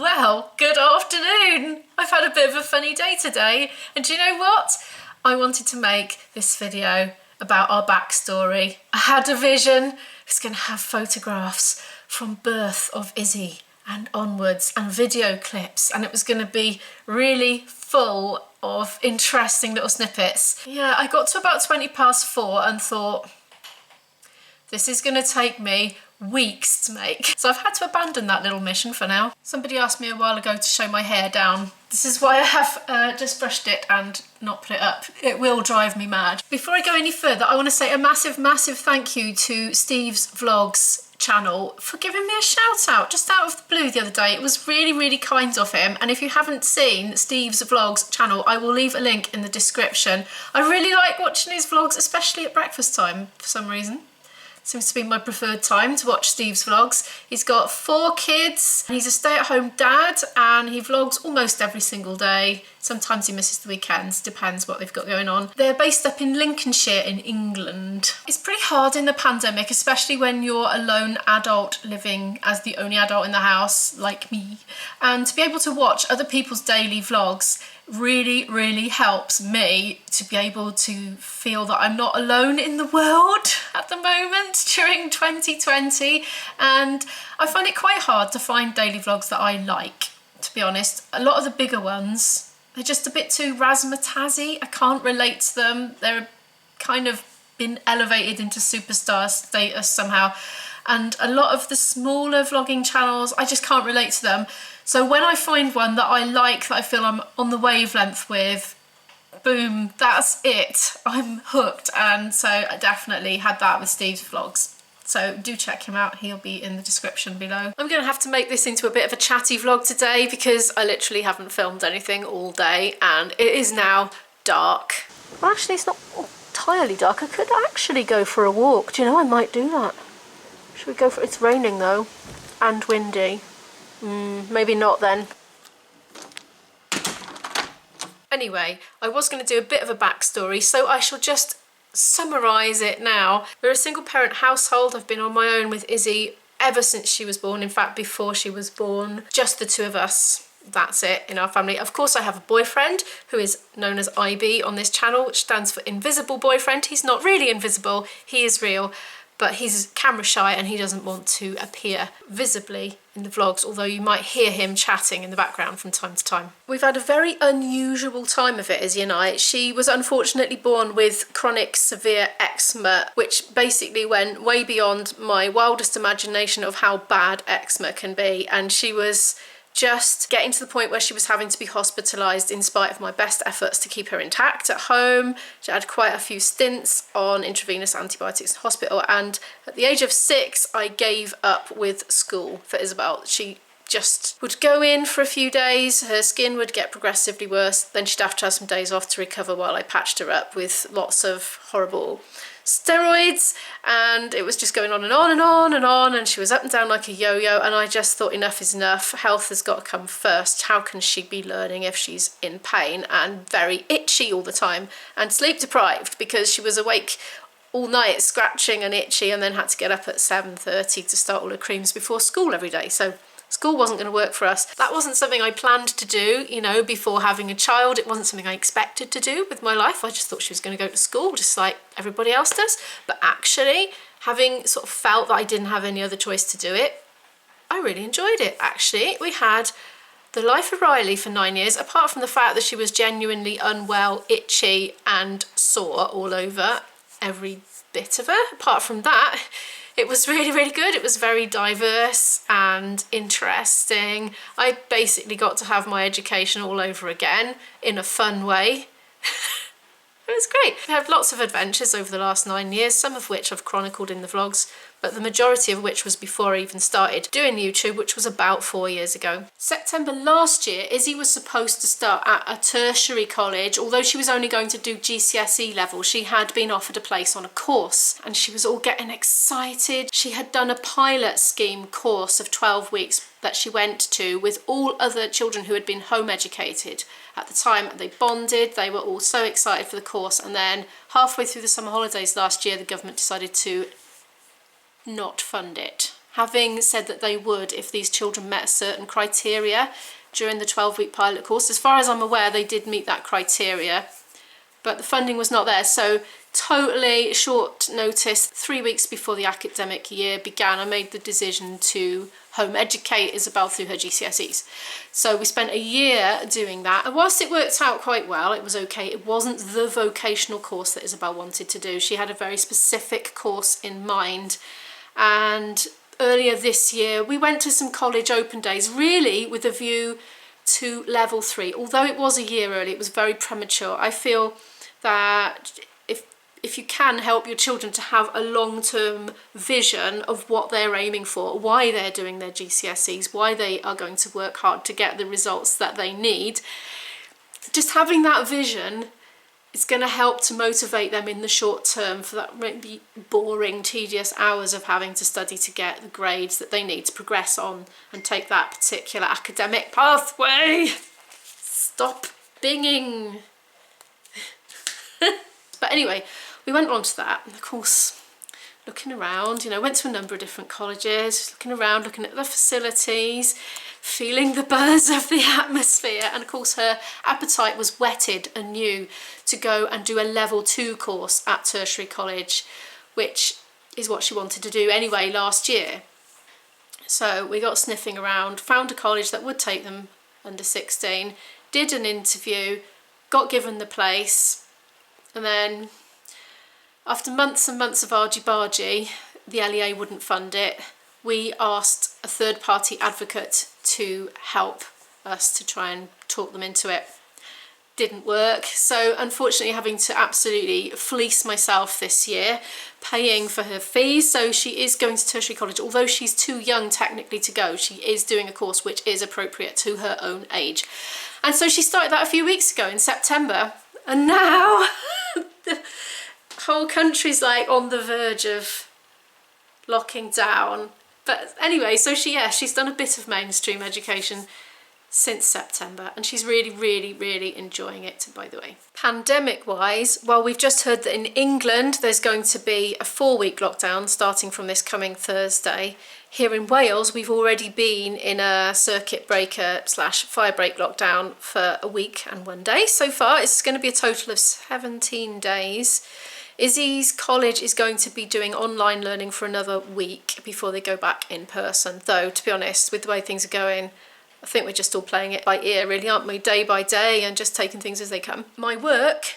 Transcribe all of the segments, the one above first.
Well, good afternoon. I've had a bit of a funny day today, and do you know what? I wanted to make this video about our backstory. I had a vision. I was going to have photographs from birth of Izzy and onwards and video clips, and it was going to be really full of interesting little snippets. Yeah, I got to about 4:20 and thought, this is going to take me weeks to make. So I've had to abandon that little mission for now. Somebody asked me a while ago to show my hair down. This is why I have just brushed it and not put it up. It will drive me mad. Before I go any further, I want to say a massive thank you to Steve's Vlogs channel for giving me a shout out just out of the blue the other day. It was really kind of him, and if you haven't seen Steve's Vlogs channel, I will leave a link in the description. I really like watching his vlogs, especially at breakfast time for some reason. Seems to be my preferred time to watch Steve's vlogs. He's got 4 kids, he's a stay-at-home dad, and he vlogs almost every single day. Sometimes he misses the weekends, depends what they've got going on. They're based up in Lincolnshire in England. It's pretty hard in the pandemic, especially when you're a lone adult living as the only adult in the house, like me. And to be able to watch other people's daily vlogs really helps me to be able to feel that I'm not alone in the world at the moment during 2020. And I find it quite hard to find daily vlogs that I like, to be honest. A lot of the bigger ones, they're just a bit too razzmatazzy. I can't relate to them. They're kind of been elevated into superstar status somehow. And a lot of the smaller vlogging channels, I just can't relate to them. So when I find one that I like, that I feel I'm on the wavelength with, boom, that's it. I'm hooked. And so I definitely had that with Steve's vlogs. So do check him out, he'll be in the description below. I'm gonna have to make this into a bit of a chatty vlog today because I literally haven't filmed anything all day and it is now dark. Well, actually it's not entirely dark. I could actually go for a walk. Do you know, I might do that. Should we go for it? It's raining though, and windy. Maybe not then. Anyway, I was going to do a bit of a backstory, so I shall just summarise it now. We're a single parent household. I've been on my own with Izzy ever since she was born. In fact, before she was born, just the 2 of us. That's it in our family. Of course, I have a boyfriend who is known as IB on this channel, which stands for Invisible Boyfriend. He's not really invisible, he is real. But he's camera shy and he doesn't want to appear visibly in the vlogs, although you might hear him chatting in the background from time to time. We've had a very unusual time of it, Izzy and I. She was unfortunately born with chronic severe eczema, which basically went way beyond my wildest imagination of how bad eczema can be. And she was just getting to the point where she was having to be hospitalised in spite of my best efforts to keep her intact at home. She had quite a few stints on intravenous antibiotics in hospital, and at the age of 6 I gave up with school for Isabel. She just would go in for a few days, her skin would get progressively worse, then she'd have to have some days off to recover while I patched her up with lots of horrible steroids, and it was just going on and on and on and on, and she was up and down like a yo-yo, and I just thought enough is enough. Health has got to come first. How can she be learning if she's in pain and very itchy all the time and sleep deprived because she was awake all night scratching and itchy and then had to get up at 7:30 to start all her creams before school every day. So school wasn't going to work for us. That wasn't something I planned to do, you know, before having a child. It wasn't something I expected to do with my life. I just thought she was going to go to school just like everybody else does. But actually, having sort of felt that I didn't have any other choice to do it, I really enjoyed it, actually. We had the life of Riley for 9 years, apart from the fact that she was genuinely unwell, itchy and sore all over every bit of her. Apart from that, it was really good. It was very diverse and interesting. I basically got to have my education all over again in a fun way. It was great. We had lots of adventures over the last 9 years, some of which I've chronicled in the vlogs, but the majority of which was before I even started doing YouTube, which was about 4 years ago. September last year, Izzy was supposed to start at a tertiary college. Although she was only going to do GCSE level, she had been offered a place on a course and she was all getting excited. She had done a pilot scheme course of 12 weeks that she went to with all other children who had been home educated at the time. They bonded, they were all so excited for the course, and then halfway through the summer holidays last year the government decided to not fund it having said that they would if these children met certain criteria during the 12-week pilot course. As far as I'm aware, they did meet that criteria, but the funding was not there. So totally short notice, 3 weeks before the academic year began, I made the decision to home educate Isabel through her GCSEs. So we spent a year doing that, and whilst it worked out quite well, it was okay. It wasn't the vocational course that Isabel wanted to do. She had a very specific course in mind, and earlier this year we went to some college open days, really with a view to level 3. Although it was a year early, it was very premature. I feel that if you can help your children to have a long-term vision of what they're aiming for, why they're doing their GCSEs, why they are going to work hard to get the results that they need, just having that vision is going to help to motivate them in the short term for that maybe boring, tedious hours of having to study to get the grades that they need to progress on and take that particular academic pathway. Stop binging. But anyway, we went on to that, and of course, looking around, you know, went to a number of different colleges, looking around, looking at the facilities, feeling the buzz of the atmosphere, and of course her appetite was whetted anew to go and do a level 2 course at tertiary college, which is what she wanted to do anyway last year. So we got sniffing around, found a college that would take them under 16, did an interview, got given the place, and then after months and months of argy-bargy, the LEA wouldn't fund it. We asked a third-party advocate to help us to try and talk them into it. Didn't work, so unfortunately having to absolutely fleece myself this year, paying for her fees. So she is going to tertiary college, although she's too young technically to go. She is doing a course which is appropriate to her own age. And so she started that a few weeks ago in September, and now the whole country's like on the verge of locking down. But anyway, so she's done a bit of mainstream education since September, and she's really enjoying it, by the way. Pandemic wise, well, we've just heard that in England there's going to be a 4-week lockdown starting from this coming Thursday. Here in Wales, we've already been in a circuit breaker / firebreak lockdown for a week and 1 day so far. It's going to be a total of 17 days. Izzy's college is going to be doing online learning for another week before they go back in person. Though, to be honest, with the way things are going, I think we're just all playing it by ear, really, aren't we? Day by day, and just taking things as they come. My work,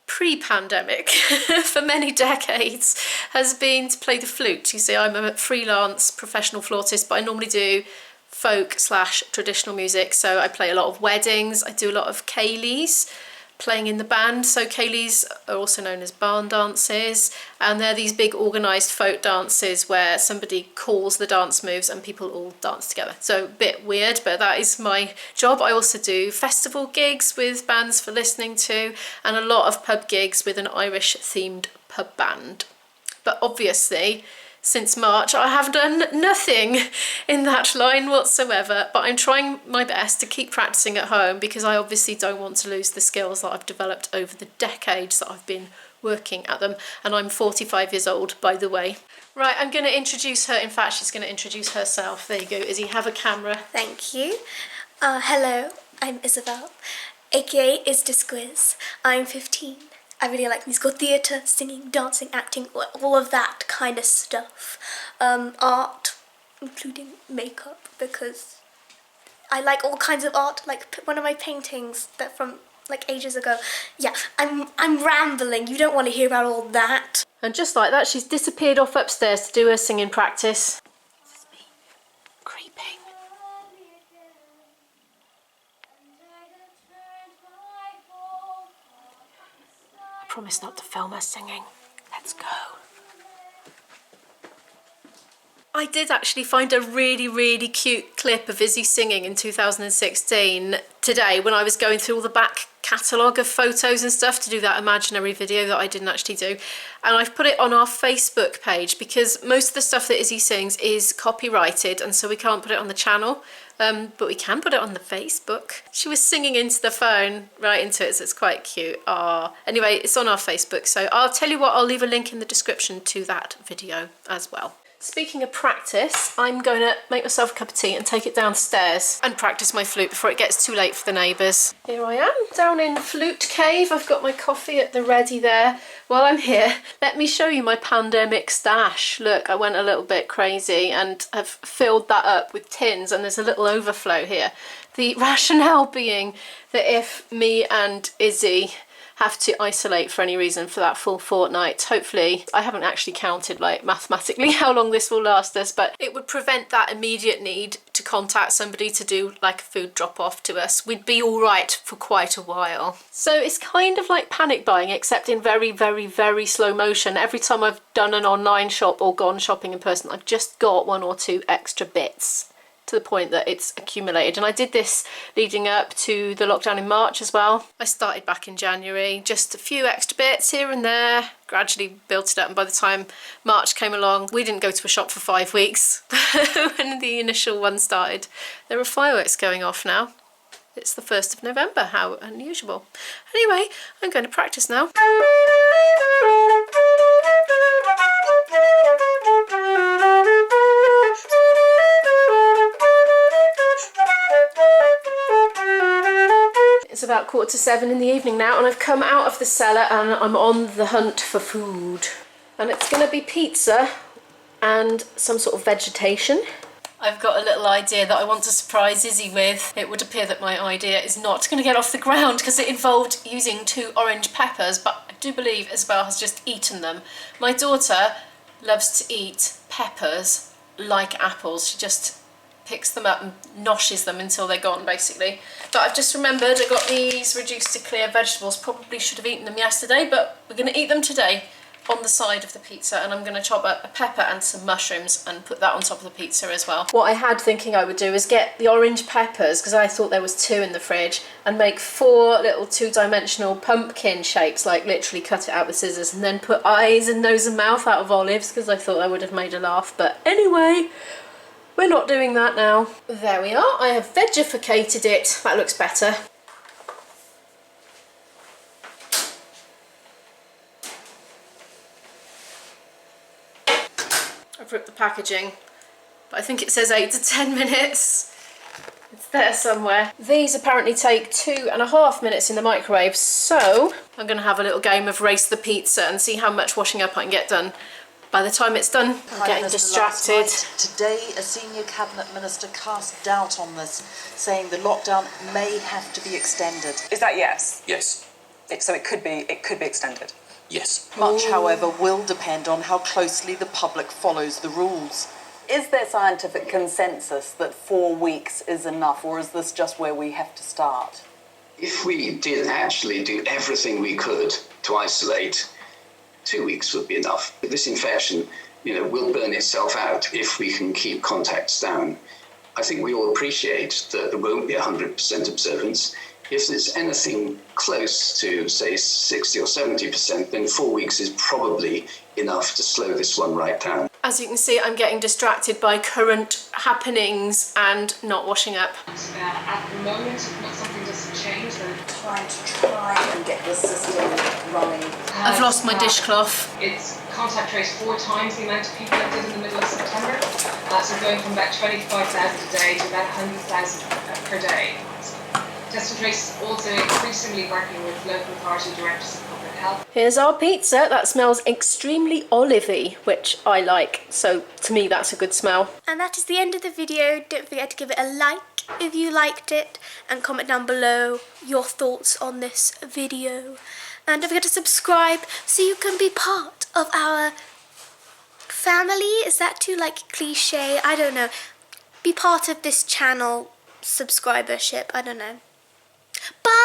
pre-pandemic, for many decades, has been to play the flute. You see, I'm a freelance professional flautist, but I normally do folk / traditional music. So I play a lot of weddings, I do a lot of ceilidhs, playing in the band. So ceilidhs are also known as barn dances, and they're these big organised folk dances where somebody calls the dance moves and people all dance together. So a bit weird, but that is my job. I also do festival gigs with bands for listening to, and a lot of pub gigs with an Irish themed pub band. But obviously since March I have done nothing in that line whatsoever, but I'm trying my best to keep practicing at home because I obviously don't want to lose the skills that I've developed over the decades that I've been working at them, and I'm 45 years old, by the way. Right, I'm going to introduce her. In fact, she's going to introduce herself. There you go, Izzy, have a camera. Thank you. Hello, I'm Isabel, aka Isdisquiz. I'm 15. I really like musical theatre, singing, dancing, acting, all of that kind of stuff. Art, including makeup, because I like all kinds of art. Like one of my paintings that from like ages ago. Yeah, I'm rambling. You don't want to hear about all that. And just like that, she's disappeared off upstairs to do her singing practice. This is me creeping. I promise not to film her singing. Let's go. I did actually find a really cute clip of Izzy singing in 2016 today when I was going through all the back catalogue of photos and stuff to do that imaginary video that I didn't actually do, and I've put it on our Facebook page because most of the stuff that Izzy sings is copyrighted and so we can't put it on the channel, but we can put it on the Facebook. She was singing into the phone, right into it, so it's quite cute. Anyway, it's on our Facebook, so I'll tell you what, I'll leave a link in the description to that video as well. Speaking of practice, I'm going to make myself a cup of tea and take it downstairs and practice my flute before it gets too late for the neighbours. Here I am, down in Flute Cave. I've got my coffee at the ready there. While I'm here, let me show you my pandemic stash. Look, I went a little bit crazy and have filled that up with tins, and there's a little overflow here. The rationale being that if me and Izzy have to isolate for any reason for that full fortnight, hopefully, I haven't actually counted like mathematically how long this will last us, but it would prevent that immediate need to contact somebody to do like a food drop off to us. We'd be all right for quite a while. So it's kind of like panic buying, except in very, very, very slow motion. Every time I've done an online shop or gone shopping in person, I've just got 1 or 2 extra bits, to the point that it's accumulated. And I did this leading up to the lockdown in March as well. I started back in January, just a few extra bits here and there, gradually built it up, and by the time March came along, we didn't go to a shop for 5 weeks when the initial one started. There are fireworks going off now. It's the 1st of November, how unusual. Anyway, I'm going to practice now. It's about 6:45 in the evening now, and I've come out of the cellar and I'm on the hunt for food. And it's going to be pizza and some sort of vegetation. I've got a little idea that I want to surprise Izzy with. It would appear that my idea is not going to get off the ground because it involved using 2 orange peppers, but I do believe Isabel has just eaten them. My daughter loves to eat peppers like apples. She just picks them up and noshes them until they're gone, basically. But I've just remembered I got these reduced to clear vegetables. Probably should have eaten them yesterday, but we're going to eat them today on the side of the pizza, and I'm going to chop up a pepper and some mushrooms and put that on top of the pizza as well. What I had thinking I would do is get the orange peppers, because I thought there was 2 in the fridge, and make 4 little 2-dimensional pumpkin shapes, like literally cut it out with scissors, and then put eyes and nose and mouth out of olives, because I thought I would have made a laugh. But anyway, we're not doing that now. There we are. I have vegificated it. That looks better. I've ripped the packaging, but I think it says 8 to 10 minutes. It's there somewhere. These apparently take 2.5 minutes in the microwave, so I'm going to have a little game of race the pizza and see how much washing up I can get done by the time it's done. I'm getting distracted. Today, a senior cabinet minister cast doubt on this, saying the lockdown may have to be extended. Is that yes? Yes. So it could be extended. Yes. Much, however, will depend on how closely the public follows the rules. Is there scientific consensus that 4 weeks is enough, or is this just where we have to start? If we did actually do everything we could to isolate, 2 weeks would be enough. This infection, will burn itself out if we can keep contacts down. I think we all appreciate that there won't be 100% observance. If there's anything close to, say, 60 or 70%, then 4 weeks is probably enough to slow this one right down. As you can see, I'm getting distracted by current happenings and not washing up. At the moment, if something doesn't change, then Trying and get the system running. I've lost my dishcloth. it's contact traced 4 times the amount of people it did in the middle of September. So going from about 25,000 a day to about 100,000 per day. Test and Trace is also increasingly working with local authority directors of public health. Here's our pizza. That smells extremely olivey, which I like. So to me, that's a good smell. And that is the end of the video. Don't forget to give it a like if you liked it, and comment down below your thoughts on this video. And don't forget to subscribe so you can be part of our family. Is that too cliche? I don't know. Be part of this channel subscribership. I don't know. Bye!